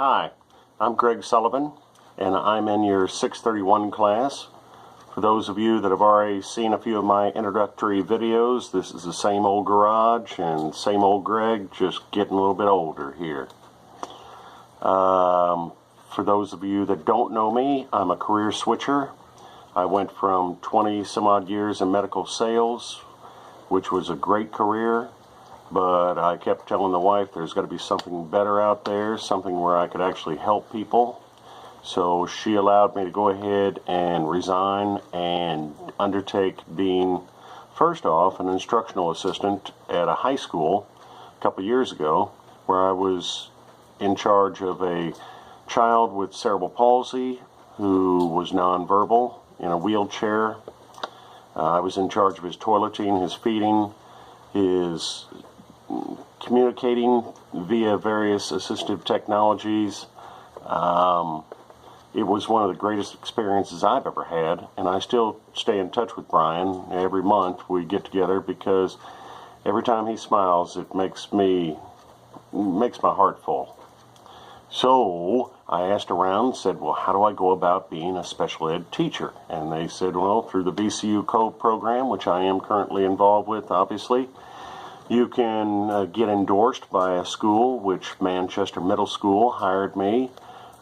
Hi, I'm Greg Sullivan, and I'm in your 631 class. For those of you that have already seen a few of my introductory videos, this is the same old garage and same old Greg, just getting a little bit older here. For those of you that don't know me, I'm a career switcher. I went from 20 some odd years in medical sales, which was a great career, but I kept telling the wife there's got to be something better out there, something where I could actually help people. So she allowed me to go ahead and resign and undertake being, first off, an instructional assistant at a high school a couple years ago, where I was in charge of a child with cerebral palsy who was nonverbal in a wheelchair. I was in charge of his toileting, his feeding, his communicating via various assistive technologies. It was one of the greatest experiences I've ever had, and I still stay in touch with Brian. Every month we get together because every time he smiles it makes my heart full. So I asked around and said, well, how do I go about being a special ed teacher? And they said, well, through the VCU Code program, which I am currently involved with, obviously. You can get endorsed by a school, which Manchester Middle School hired me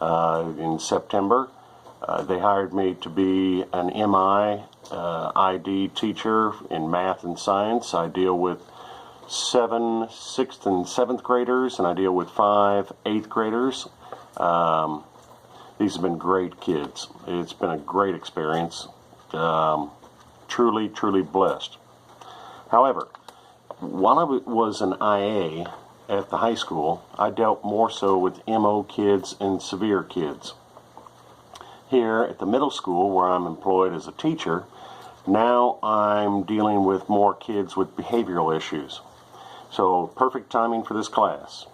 in September. They hired me to be an MI ID teacher in math and science. I deal with 7, 6th, and 7th graders, and I deal with 5, 8th graders. These have been great kids. It's been a great experience. Truly, truly blessed. However, while I was an IA at the high school, I dealt more so with MO kids and severe kids. Here at the middle school, where I'm employed as a teacher, now I'm dealing with more kids with behavioral issues. So, perfect timing for this class.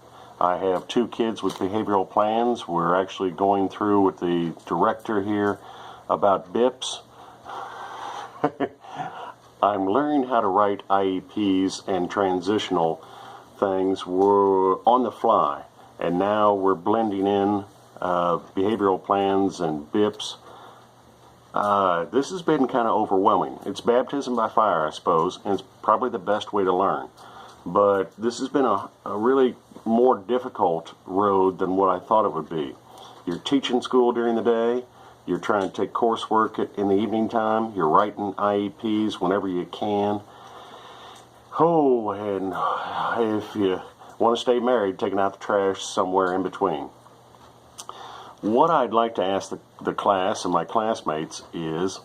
I have 2 kids with behavioral plans. We're actually going through with the director here about BIPs. I'm learning how to write IEPs and transitional things. We're on the fly, and now we're blending in behavioral plans and BIPs. This has been kind of overwhelming. It's baptism by fire, I suppose, and it's probably the best way to learn. But this has been a really more difficult road than what I thought it would be. You're teaching school during the day. You're trying to take coursework in the evening time. You're writing IEPs whenever you can. Oh, and if you want to stay married, taking out the trash somewhere in between. What I'd like to ask the class and my classmates is,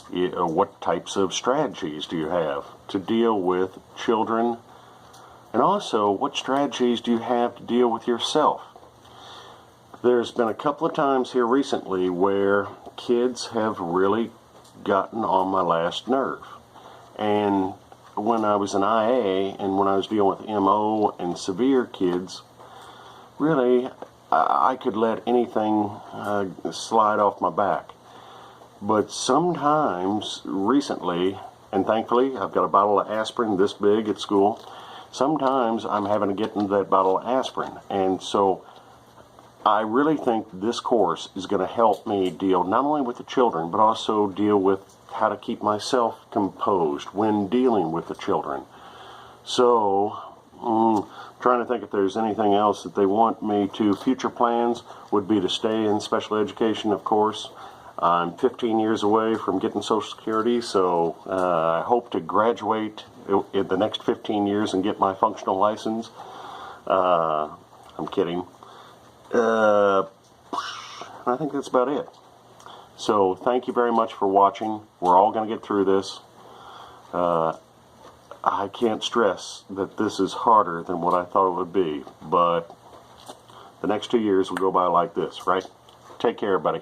what types of strategies do you have to deal with children? And also, what strategies do you have to deal with yourself? There's been a couple of times here recently where kids have really gotten on my last nerve. And when I was an IA and when I was dealing with MO and severe kids, really, I could let anything slide off my back. But sometimes, recently, and thankfully, I've got a bottle of aspirin this big at school. Sometimes I'm having to get into that bottle of aspirin. And so I really think this course is going to help me deal not only with the children, but also deal with how to keep myself composed when dealing with the children. So, trying to think if there's anything else that they want me to. Future plans would be to stay in special education, of course. I'm 15 years away from getting Social Security, so I hope to graduate in the next 15 years and get my functional license. I'm kidding. I think that's about it. So thank you very much for watching. We're all going to get through this. I can't stress that this is harder than what I thought it would be, but the next 2 years will go by like this, right? Take care, everybody.